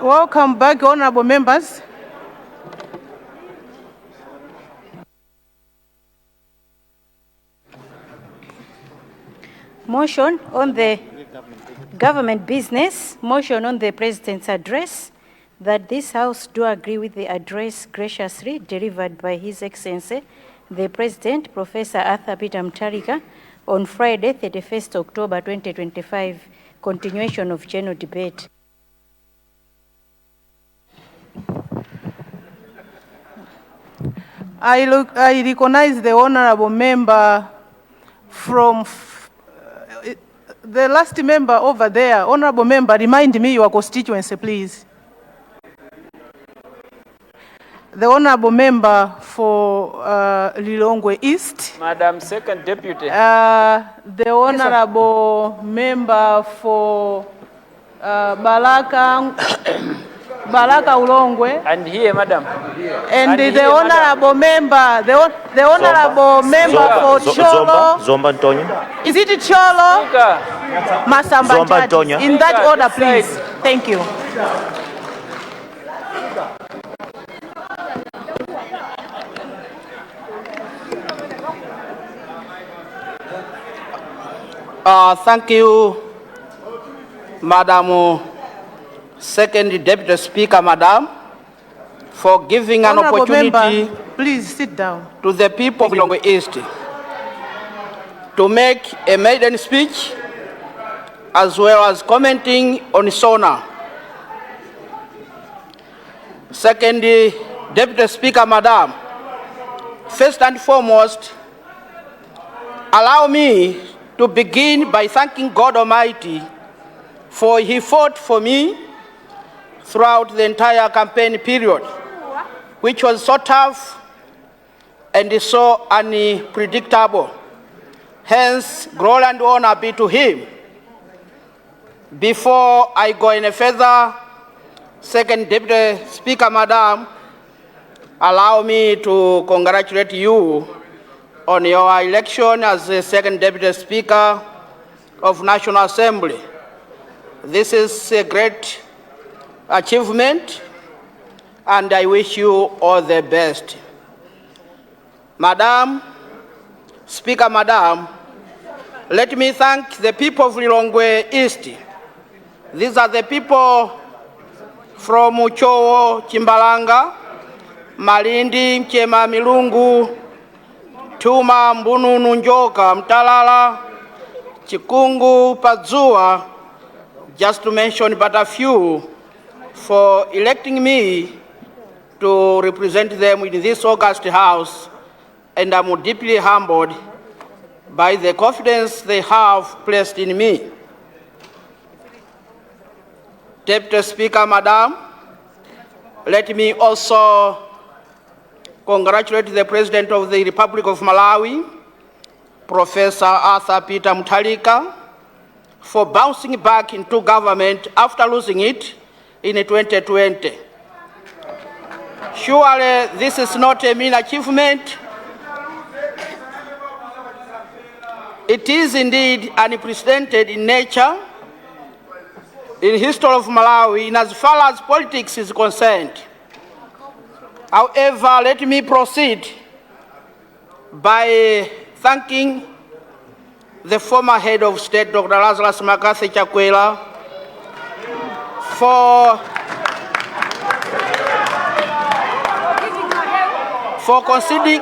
Welcome back, honorable members. Motion on the government business, motion on the President's address, that this House do agree with the address graciously delivered by His Excellency, the President, Professor Arthur Peter Mutharika, on Friday, 31st October 2025, continuation of general debate. I recognize the honorable member from the last member over there. Honorable member, remind me your constituency, please. The honorable member for Lilongwe East. Madam Second Deputy. The honorable member for Baraka Ulongwe. And here, madam. And the honorable member, the honorable member for Cholo. Zomba Antonio. Is it Cholo? Masamba Zomba Antonio. In that order, please. Thank you. Thank you, Madam Second Deputy Speaker, Madam, for giving an Honorable opportunity member, please sit down. to the people of Lilongwe East to make a maiden speech as well as commenting on SONA. Second Deputy Speaker, Madam, first and foremost, allow me to begin by thanking God Almighty for He fought for me throughout the entire campaign period, which was so tough and so unpredictable. Hence, glory and honor be to Him. Before I go any further, Second Deputy Speaker, Madam, allow me to congratulate you on your election as the Second Deputy Speaker of National Assembly. This is a great achievement, and I wish you all the best. Madam Speaker, Madam, let me thank the people of Lilongwe East. These are the people from Uchowo, Chimbalanga, Malindi, Mchema, Milungu, Tuma, Mbununu, Njoka, Mtalala, Chikungu, Padzua, just to mention but a few, for electing me to represent them in this august House, and I'm deeply humbled by the confidence they have placed in me. Deputy Speaker, Madam, let me also congratulate the President of the Republic of Malawi, Professor Arthur Peter Mutharika, for bouncing back into government after losing it in 2020. Surely this is not a mean achievement. It is indeed unprecedented in nature in history of Malawi in as far as politics is concerned. However, let me proceed by thanking the former head of state, Dr. Lazarus Makathi Chakwera, for conceding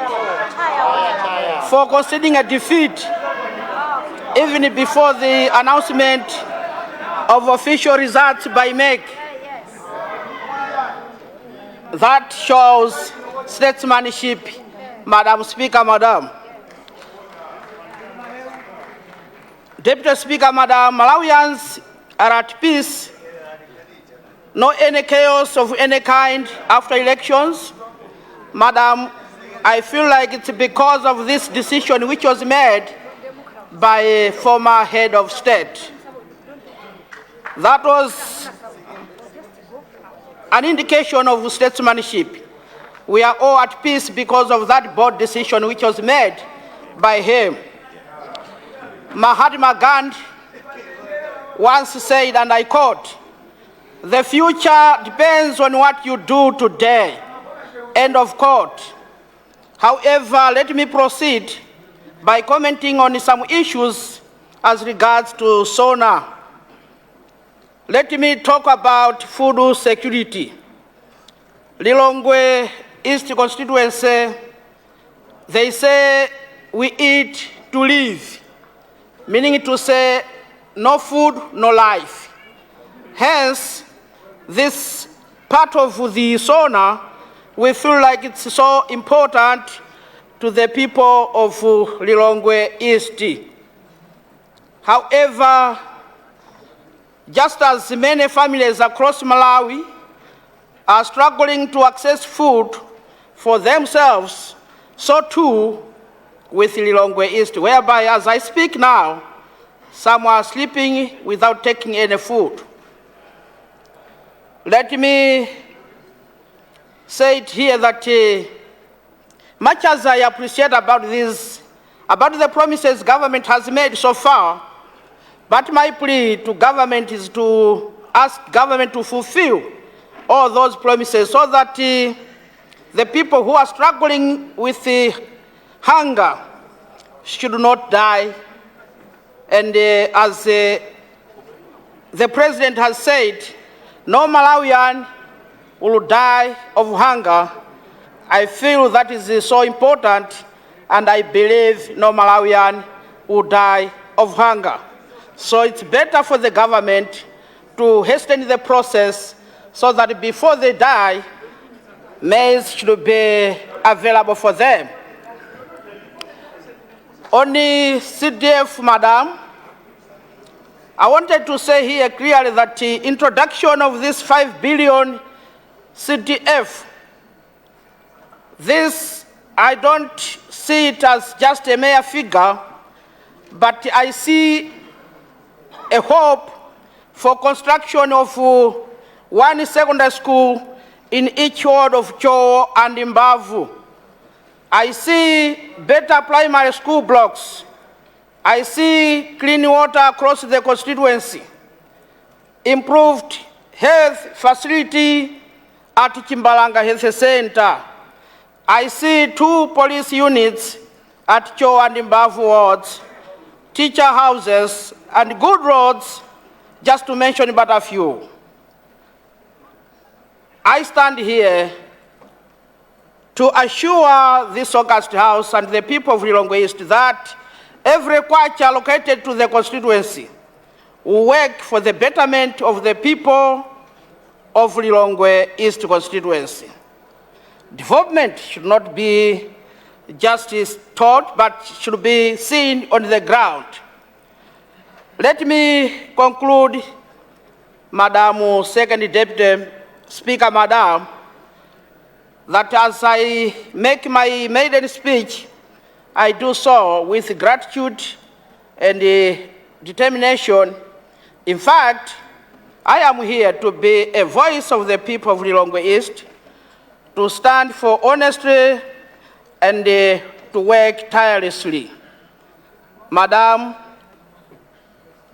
a defeat even before the announcement of official results by MEC. That shows statesmanship, Madam Speaker, Madam. Deputy Speaker, Madam, Malawians are at peace. No any chaos of any kind after elections. Madam, I feel like it's because of this decision which was made by a former head of state. That was an indication of statesmanship. We are all at peace because of that bold decision which was made by him. Mahatma Gandhi once said, and I quote, The future depends on what you do today. End of quote. However, let me proceed by commenting on some issues as regards to SONA. Let me talk about food security. Lilongwe East constituency, they say we eat to live, meaning to say no food, no life. Hence, this part of the SONA, we feel like it's so important to the people of Lilongwe East. However, just as many families across Malawi are struggling to access food for themselves, so too with Lilongwe East, whereby as I speak now, some are sleeping without taking any food. Let me say it here that much as I appreciate about the promises government has made so far, but my plea to government is to ask government to fulfill all those promises so that the people who are struggling with hunger should not die. And as the president has said, no Malawian will die of hunger. I feel that is so important, and I believe no Malawian will die of hunger. So it's better for the government to hasten the process so that before they die, maize should be available for them. On the CDF, Madam, I wanted to say here clearly that the introduction of this 5 billion CDF, this, I don't see it as just a mere figure, but I see a hope for construction of one secondary school in each ward of Chowo and Mbavu. I see better primary school blocks. I see clean water across the constituency, improved health facility at Chimbalanga Health Center. I see 2 police units at Chowo and Mbavu wards, teacher houses, and good roads, just to mention but a few. I stand here to assure this August House and the people of Lilongwe East that every kwacha allocated to the constituency will work for the betterment of the people of Lilongwe East constituency. Development should not be just taught, but should be seen on the ground. Let me conclude, Madam Second Deputy Speaker, Madam, that as I make my maiden speech, I do so with gratitude and determination. In fact, I am here to be a voice of the people of Lilongwe East, to stand for honesty and to work tirelessly. Madam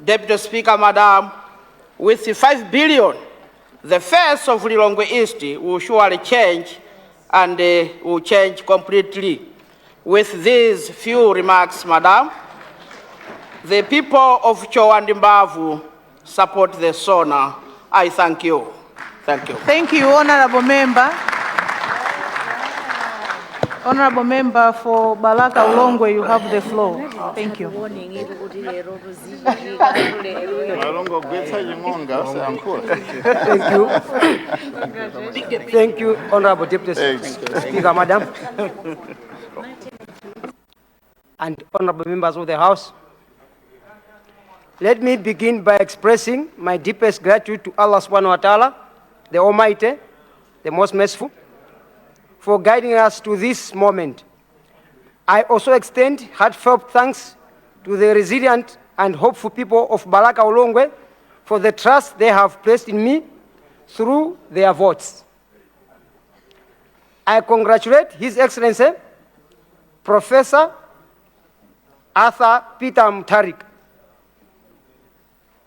Deputy Speaker, Madam, with the 5 billion, the face of Lilongwe East will surely change and will change completely. With these few remarks, Madam, the people of Chowo and Mbavu support the SONA. I thank you. Thank you. Thank you, Honorable Member. Honorable Member for Balaka Ulongwe, you have the floor. Thank you. Thank you. Thank you, Honorable Deputy Speaker, Madam, and honorable members of the House. Let me begin by expressing my deepest gratitude to Allah subhanahu wa ta'ala, the Almighty, the most merciful, for guiding us to this moment. I also extend heartfelt thanks to the resilient and hopeful people of Balaka Ulongwe for the trust they have placed in me through their votes. I congratulate His Excellency, Professor Arthur Peter Mutharika,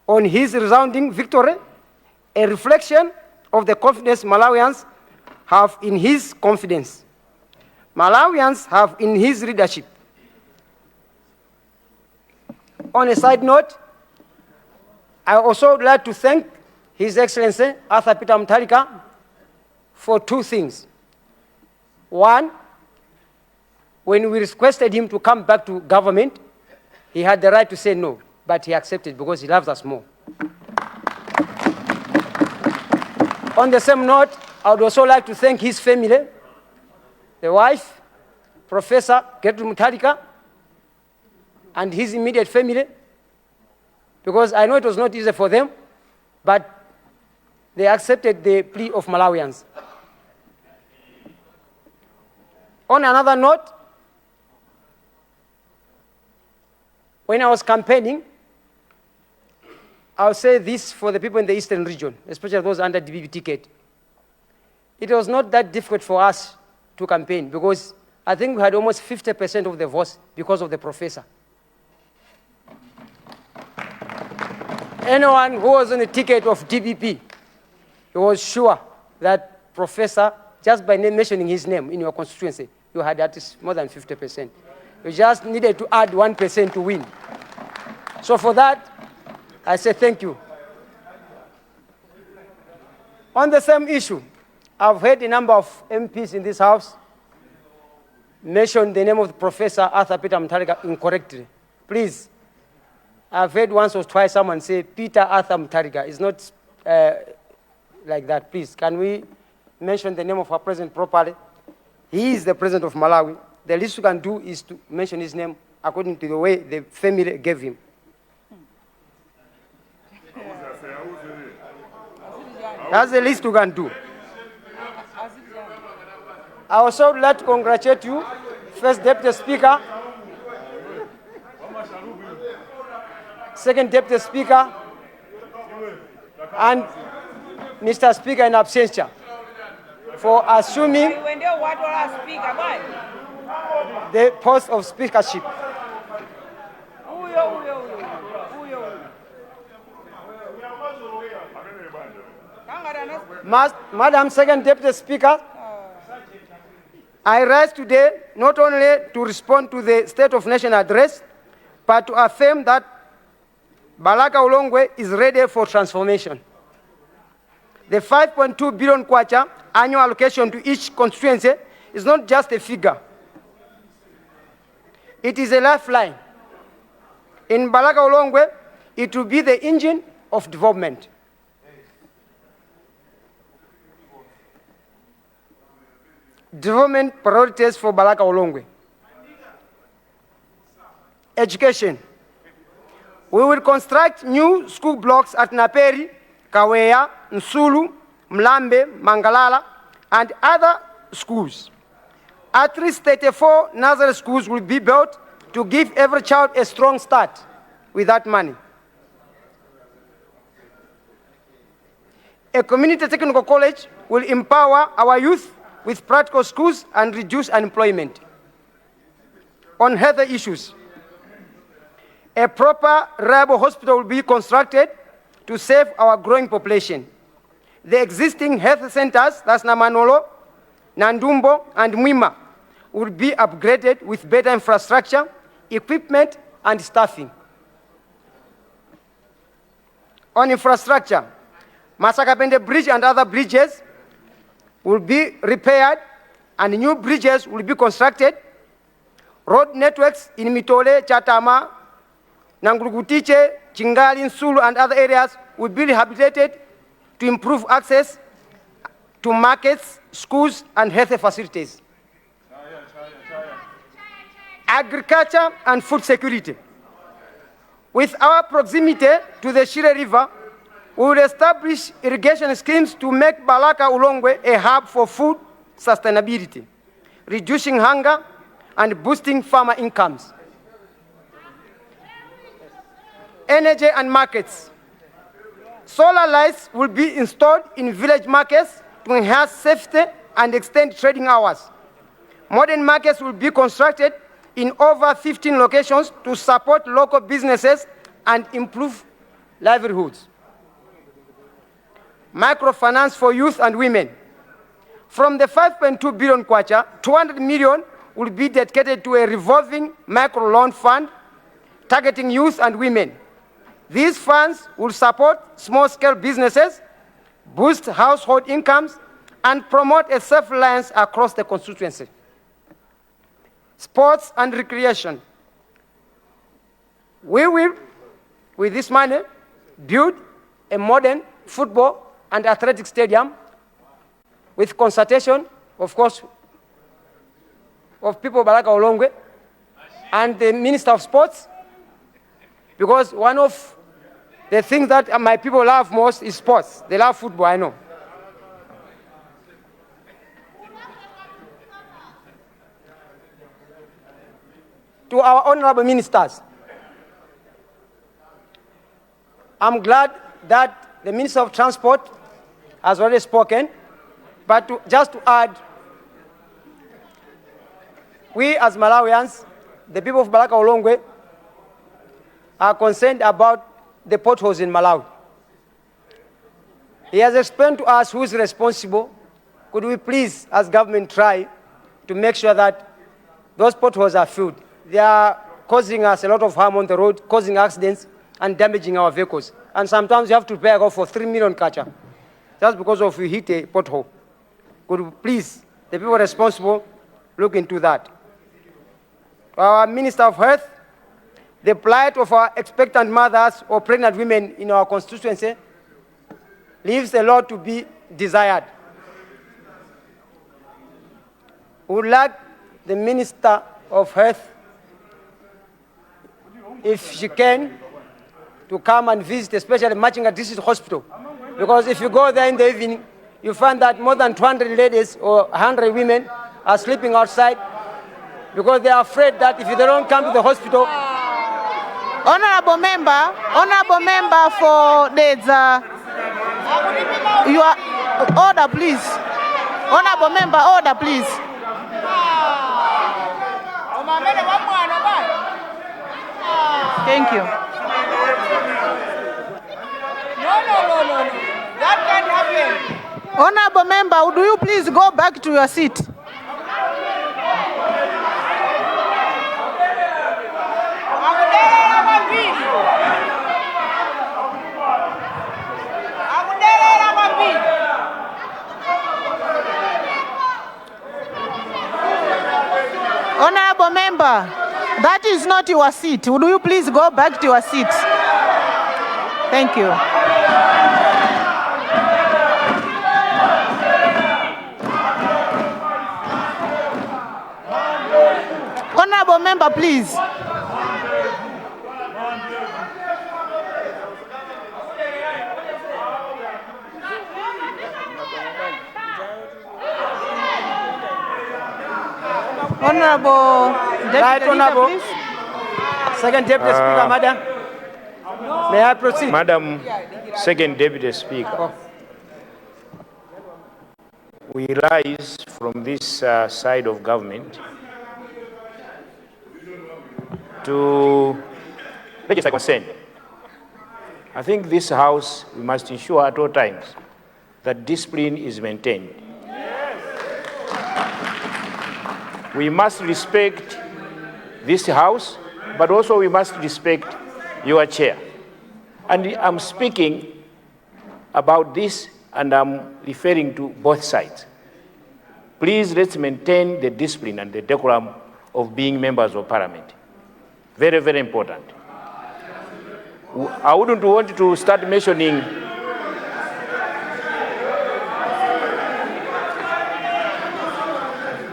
on his resounding victory a reflection of the confidence Malawians have in his confidence. Malawians have in his leadership. On a side note, I also would like to thank His Excellency Arthur Peter Mutharika for two things. One, when we requested him to come back to government, he had the right to say no, but he accepted because he loves us more. On the same note, I would also like to thank his family, the wife, Professor Gertrude Mutharika, and his immediate family, because I know it was not easy for them, but they accepted the plea of Malawians. On another note, when I was campaigning, I'll say this for the people in the Eastern region, especially those under DBB ticket. It was not that difficult for us to campaign because I think we had almost 50% of the votes because of the professor. Anyone who was on the ticket of DBP, he was sure that professor, just by mentioning his name in your constituency, you had at least more than 50%. You just needed to add 1% to win. So for that, I say thank you. On the same issue, I've heard a number of MPs in this House mention the name of the Professor Arthur Peter Mutharika incorrectly. Please, I've heard once or twice someone say Peter Arthur Mutharika. It's not like that. Please, can we mention the name of our president properly? He is the president of Malawi. The least we can do is to mention his name according to the way the family gave him. That's the least we can do. I also would like to congratulate you, First Deputy Speaker, Second Deputy Speaker, and Mr. Speaker in absentia for assuming the post of speakership. Madam Second Deputy Speaker, I rise today not only to respond to the State of Nation address, but to affirm that Balaka Ulongwe is ready for transformation. The 5.2 billion kwacha annual allocation to each constituency is not just a figure. It is a lifeline. In Balaka Ulongwe, it will be the engine of development. Development priorities for Balaka Ulongwe. Education. We will construct new school blocks at Naperi, Kaweya, Nsulu, Mlambe, Mangalala, and other schools. At least 34 nursery schools will be built to give every child a strong start with that money. A community technical college will empower our youth with practical schools and reduce unemployment. On health issues, a proper, reliable hospital will be constructed to save our growing population. The existing health centers, that's Namanolo, Nandumbo, and Mwima, will be upgraded with better infrastructure, equipment, and staffing. On infrastructure, Masakapende Bridge and other bridges will be repaired and new bridges will be constructed. Road networks in Mitole, Chatama, Nangurugutiche, Chingali, Nsulu, and other areas will be rehabilitated to improve access to markets, schools, and health facilities. Agriculture and food security. With our proximity to the Shire River, we will establish irrigation schemes to make Balaka Ulongwe a hub for food sustainability, reducing hunger and boosting farmer incomes. Energy and markets. Solar lights will be installed in village markets to enhance safety and extend trading hours. Modern markets will be constructed in over 15 locations to support local businesses and improve livelihoods. microfinance for youth and women. From the 5.2 billion kwacha, 200 million will be dedicated to a revolving microloan fund targeting youth and women. These funds will support small-scale businesses, boost household incomes, and promote a self-reliance across the constituency. Sports and recreation. We will, with this money, build a modern football and athletic stadium with consultation, of course, of people Baraka Olongwe and the Minister of Sports, because one of the things that my people love most is sports. They love football, I know. To our honorable ministers, I'm glad that the Minister of Transport has already spoken, but just to add, we as Malawians, the people of Baraka Olongwe, are concerned about the potholes in Malawi. He has explained to us who is responsible. Could we please, as government, try to make sure that those potholes are filled? They are causing us a lot of harm on the road, causing accidents and damaging our vehicles. And sometimes you have to pay for 3 million kwacha just because of you hit a pothole. Could we please, the people responsible, look into that? Our Minister of Health, the plight of our expectant mothers or pregnant women in our constituency leaves a lot to be desired. We would like the Minister of Health, if she can, to come and visit, especially Machinga District Hospital. Because if you go there in the evening, you find that more than 200 ladies or 100 women are sleeping outside because they are afraid that if they don't come to the hospital. Honorable member for the you are order, please. Honorable member, order, please. Thank you. No. That can't happen. Honorable member, do you please go back to your seat? Honorable member, that is not your seat. Would you please go back to your seat? Thank you. Honorable member, please. Honorable Deputy Honorable. Leader, please. Second Deputy Speaker, Madam. May I proceed? Madam Second Deputy Speaker, we rise from this side of government to register consent. I think this House, we must ensure at all times that discipline is maintained. We must respect this House, but also we must respect your chair. And I'm speaking about this, and I'm referring to both sides. Please, let's maintain the discipline and the decorum of being members of parliament. Very, very important. I wouldn't want to start mentioning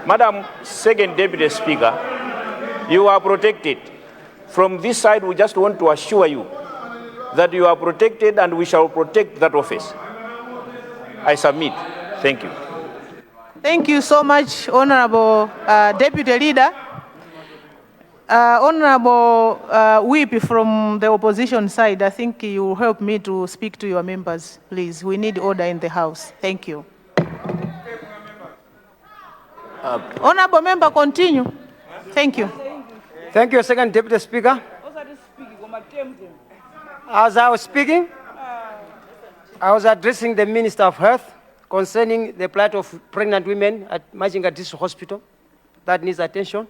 Madam Second Deputy Speaker, you are protected. From this side, we just want to assure you that you are protected and we shall protect that office. I submit. Thank you. Thank you so much, Honorable Deputy Leader. Honorable Whip from the opposition side, I think you will help me to speak to your members, please. We need order in the House. Thank you. Honorable member, continue. Thank you. Thank you, Second Deputy Speaker. As I was speaking, I was addressing the Minister of Health concerning the plight of pregnant women at Machinga District Hospital. That needs attention.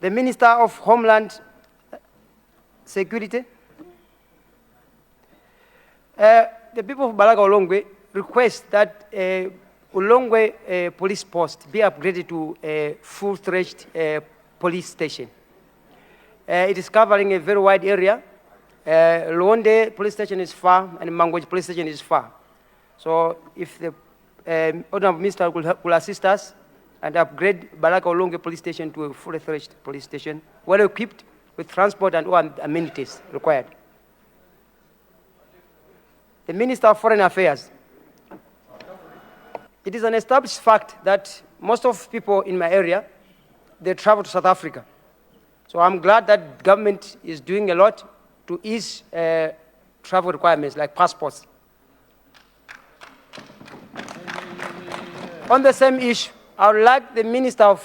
The Minister of Homeland Security. The people of Balaga Ulongwe request that Ulongwe police post be upgraded to a full-fledged police station. It is covering a very wide area. Luonde police station is far, and Mangoj police station is far. So if the Honorable Minister will assist us and upgrade Balaga Ulongwe police station to a fully-fledged police station, well equipped with transport and all amenities required. The Minister of Foreign Affairs. It is an established fact that most of people in my area, they travel to South Africa. So I'm glad that government is doing a lot to ease travel requirements like passports. On the same issue, I would like the Minister of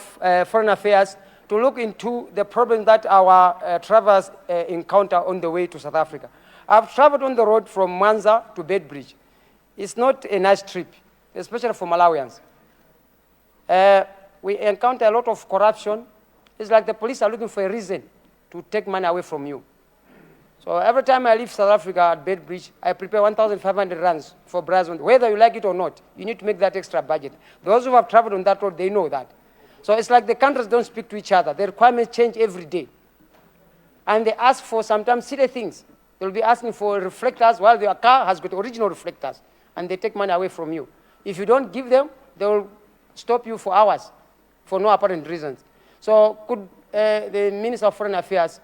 Foreign Affairs to look into the problem that our travelers encounter on the way to South Africa. I've traveled on the road from Mwanza to Bedbridge. It's not a nice trip, especially for Malawians. We encounter a lot of corruption. It's like the police are looking for a reason to take money away from you. So every time I leave South Africa at Bedbridge, I prepare 1,500 rands for Brazil. Whether you like it or not, you need to make that extra budget. Those who have traveled on that road, they know that. So it's like the countries don't speak to each other. The requirements change every day. And they ask for sometimes silly things. They'll be asking for reflectors while their car has got original reflectors, and they take money away from you. If you don't give them, they will stop you for hours for no apparent reasons. So could the Minister of Foreign Affairs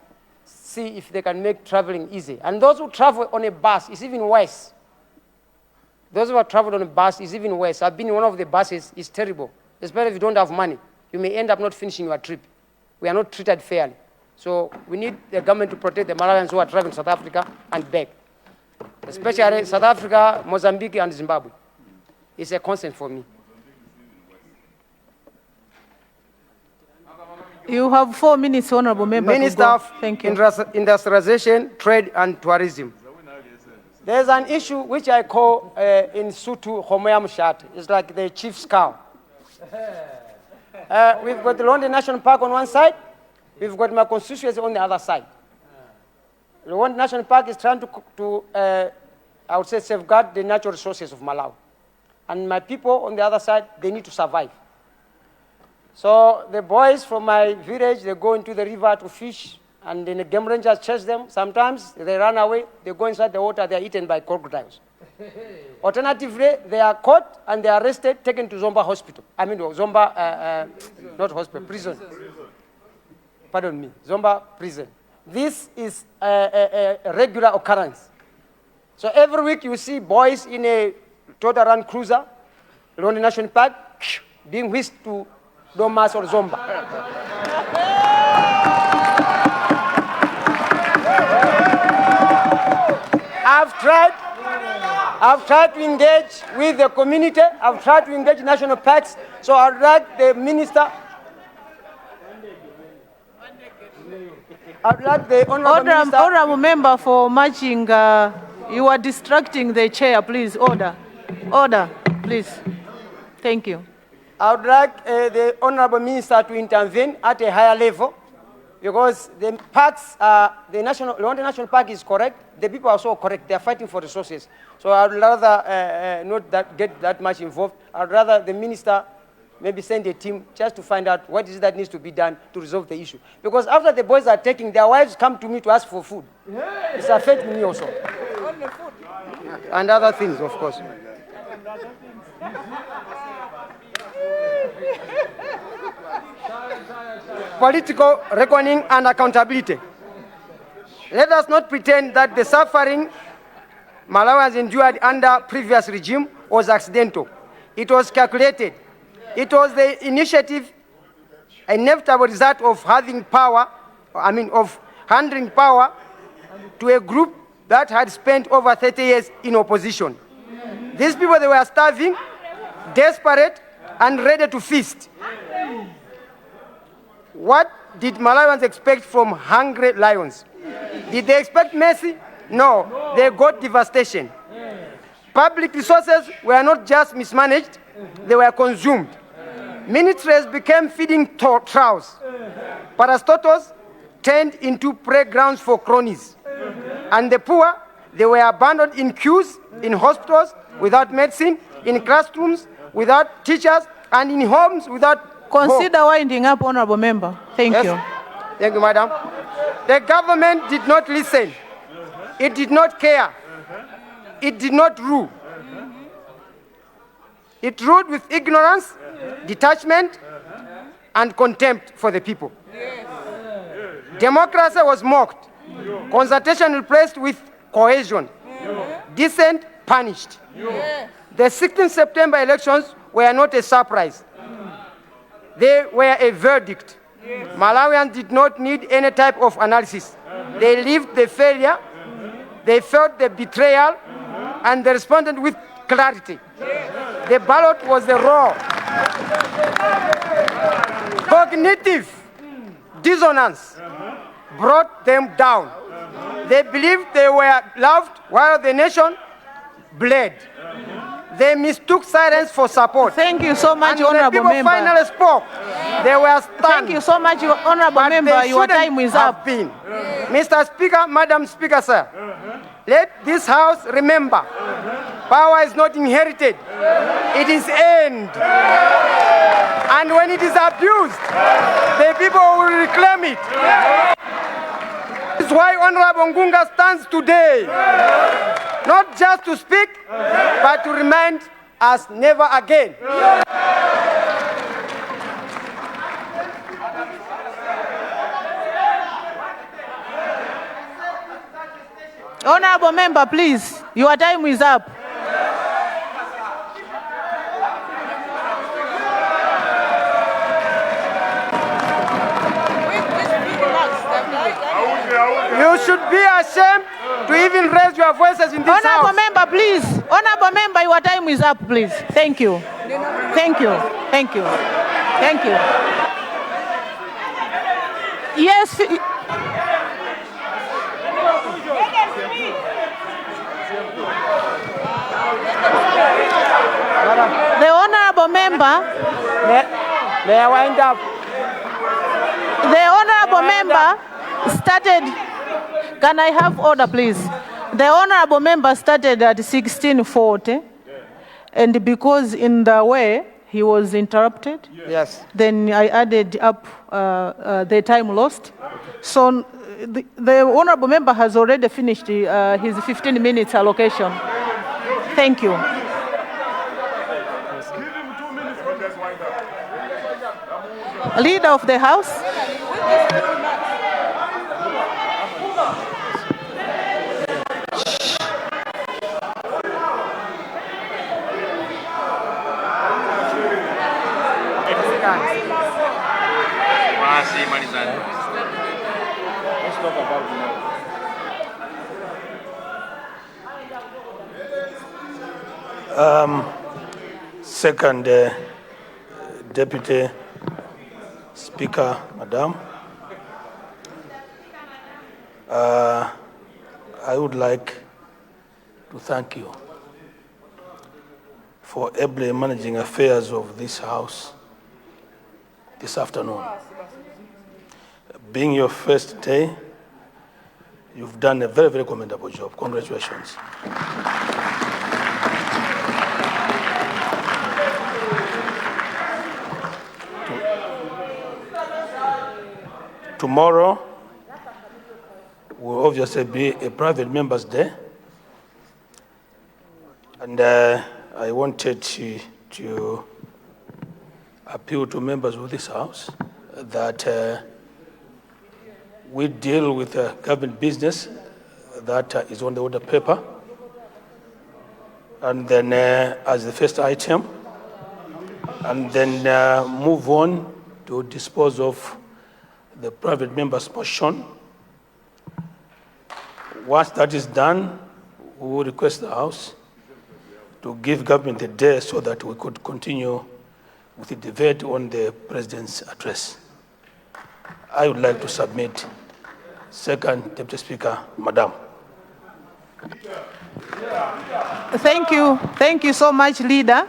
see if they can make traveling easy? And those who travel on a bus is even worse. Those who have traveled on a bus is even worse. I've been in one of the buses. It's terrible, especially if you don't have money. You may end up not finishing your trip. We are not treated fairly. So we need the government to protect the Malawians who are traveling to South Africa and back, especially South Africa, Mozambique, and Zimbabwe. It's a concern for me. You have 4 minutes, Honorable Member. Minister of Thank you. Industrialization, Trade and Tourism. There's an issue which I call in Sutu Homoyam Shat. It's like the chief's cow. We've got the London National Park on one side. We've got my constituency on the other side. The London National Park is trying to I would say, safeguard the natural resources of Malawi. And my people on the other side, they need to survive. So the boys from my village, they go into the river to fish, and then the game rangers chase them. Sometimes they run away, they go inside the water, they are eaten by crocodiles. Alternatively, they are caught and they are arrested, taken to Zomba Hospital. I mean, Zomba, not hospital, prison. Pardon me, Zomba prison. This is a regular occurrence. So every week you see boys in a Toyota Land Cruiser, London National Park, being whisked to Domas or Zomba. I've tried to engage with the community. I've tried to engage national parks. So I'd like the minister. I'd like the Honorable Member for Machinga, you are distracting the chair, please. Order. Order, please. Thank you. I would like the Honorable Minister to intervene at a higher level, because the parks, the London National Park is correct. The people are so correct. They are fighting for resources. So I would rather not get that much involved. I would rather the minister maybe send a team just to find out what is it that needs to be done to resolve the issue. Because after the boys are taking, their wives come to me to ask for food. It's affecting me also. And other things, of course. Political reckoning and accountability. Let us not pretend that the suffering Malawians endured under previous regime was accidental. It was calculated. It was the initiative, an inevitable result of having power, of handing power to a group that had spent over 30 years in opposition. These people, they were starving, desperate, and ready to feast. What did Malawians expect from hungry lions? Did they expect mercy? No, they got devastation. Public resources were not just mismanaged, they were consumed. Ministries became feeding troughs. Parastotles turned into playgrounds for cronies. And the poor, they were abandoned in queues, in hospitals without medicine, in classrooms without teachers, and in homes without Consider winding up, honorable member. Thank Yes. you. Thank you, madam. The government did not listen. It did not care. It did not rule. It ruled with ignorance, detachment, and contempt for the people. Democracy was mocked. Consultation replaced with cohesion. Dissent punished. The 16th September elections were not a surprise. They were a verdict. Malawians did not need any type of analysis. They lived the failure, they felt the betrayal, and they responded with clarity. The ballot was the raw. Cognitive dissonance brought them down. They believed they were loved while the nation bled. They mistook silence for support. Thank you so much, And when the honorable people member. finally spoke, they were stunned. Thank you so much, honorable But member. they Your shouldn't time is have up. been. Mr. Speaker, Madam Speaker, sir, let this House remember, power is not inherited, it is earned. And when it is abused, the people will reclaim it. This is why Honorable Ngunga stands today, not just to speak, but to remind us never again. Honorable member, please. Your time is up. You should be ashamed to even raise your voices in this Honorable House. member, please. Honorable member, your time is up, please. Thank you. Thank you. Thank you. Thank you. Yes. The honorable member, May I wind up? the honorable member started. Can I have order, please? The honorable member started at 16:40, and because in the way he was interrupted, Yes. then I added up the time lost. So the honorable member has already finished his 15 minutes allocation. Thank you. Leader of the House. Second, Deputy Speaker, Madam, I would like to thank you for ably managing affairs of this House this afternoon. Being your first day, you've done a very, very commendable job. Congratulations. Tomorrow will obviously be a private members' day, and I wanted to appeal to members of this House that we deal with government business that is on the order paper, and then as the first item, and then move on to dispose of the private member's motion. Once that is done, we will request the House to give government a day so that we could continue with the debate on the President's address. I would like to submit. Second, Deputy Speaker, Madam. Thank you so much, leader.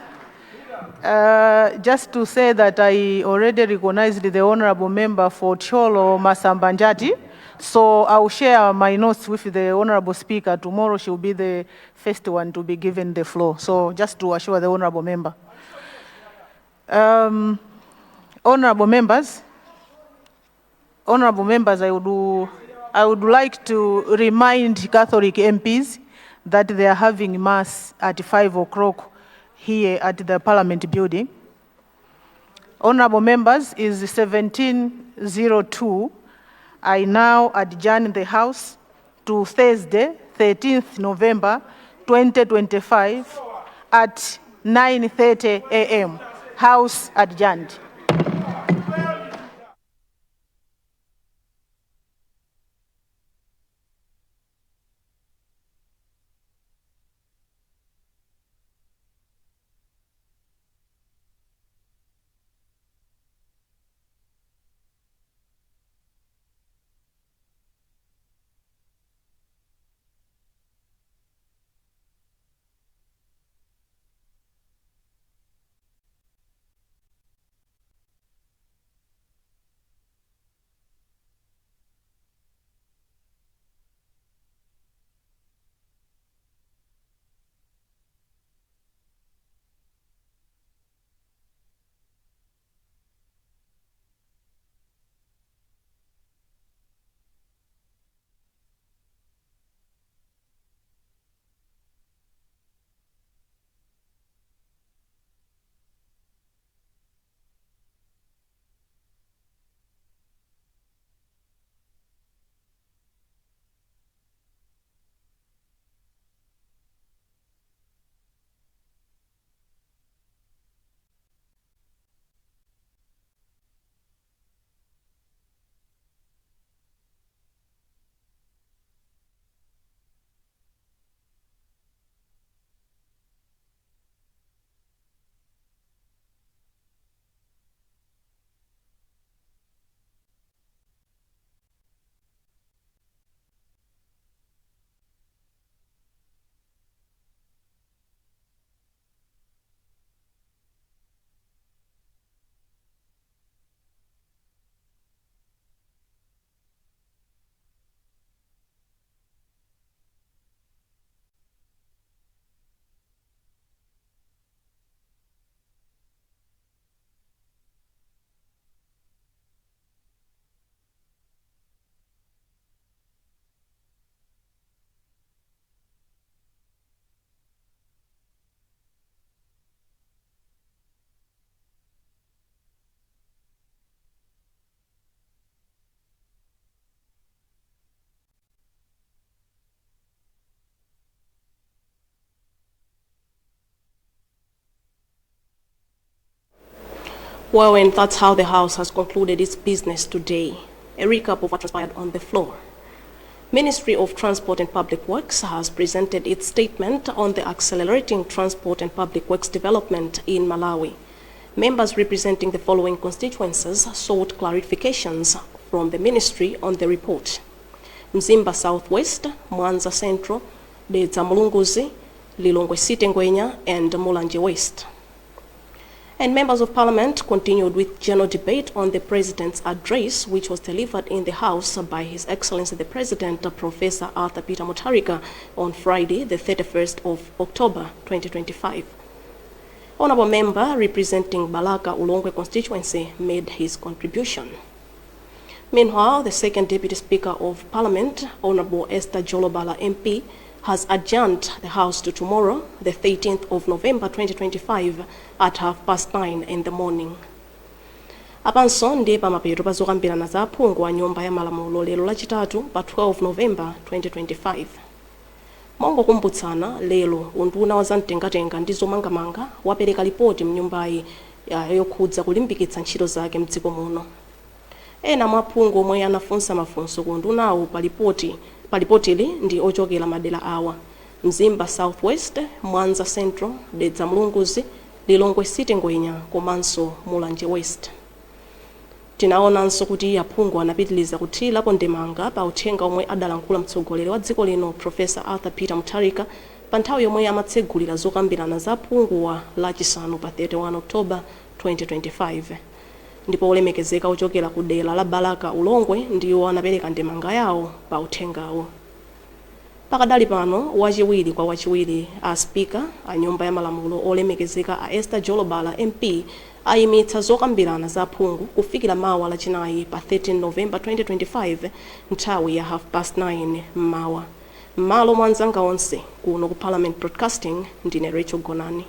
Just to say that I already recognized the honorable member for Cholo Masambanjati. So I will share my notes with the honorable speaker. Tomorrow she will be the first one to be given the floor. So just to assure the honorable member. Honorable members, I would like to remind Catholic MPs that they are having mass at 5 o'clock here at the Parliament building. Honorable members, is 17:02. I now adjourn the House to Thursday, 13th November 2025 at 9:30 a.m. House adjourned. Well, and that's how the House has concluded its business today. A recap of what transpired on the floor. Ministry of Transport and Public Works has presented its statement on the accelerating transport and public works development in Malawi. Members representing the following constituencies sought clarifications from the ministry on the report: Mzimba Southwest, Mwanza Central, Dedza Mulunguzi, Lilongwe Sitengwenya, and Mulanje West. And members of parliament continued with general debate on the president's address, which was delivered in the House by His Excellency the President, Professor Arthur Peter Mutharika, on Friday, the 31st of October, 2025. Honorable member representing Balaka Ulongwe constituency made his contribution. Meanwhile, the second Deputy Speaker of Parliament, Honorable Esther Jolobala MP, has adjourned the House to tomorrow, the 13th of November 2025, at 9:30 in the morning. Apanso ndi pamapeto pazokambirana za aphungu a nyumba ya malamulo lero lachitatu pa 12 November 2025. Mongokumbutsana lero unduna wa zamtengatenga ndi zomangamanga wapereka ripoti mnyumbayi yokhudza kulimbikitsa ntchito zake mdziko muno. Ena mwa aphungu omwe anafunsa mafunso ku undunawo pa ripotili ndi ochokera madera awa: Mzimba Southwest, Mwanza Central, Dedza Mulunguzi, Lilongwe Sitengwenya komanso Mulanje West. Tinaonanso kuti aphungu anapitiliza kuthirako ndemanga pa uthenga omwe adalankhula mtsogoleri wa dziko lino Professor Arthur Peter Mutharika pa nthawi yomwe amatsegulira zokambirana za phunguwa lachisanu pa 31 October 2025. Ndipo olemekezeka ochokera ku dera la Balaka Ulongwe ndiwo anapereka ndemanga yawo pa uthengawo. Pakadali pano wachiwiri kwa wachiwiri a Speaker a nyumba ya malamulo olemekezeka a Esther Jolobala MP ayimitsa zokambirana za phungu kufikira mawa lachinayi pa 13 November 2025 nthawi ya 9:30 mmawa. Malo mwanzanga onse kuno ku Parliament Broadcasting ndine Rachel Gonani.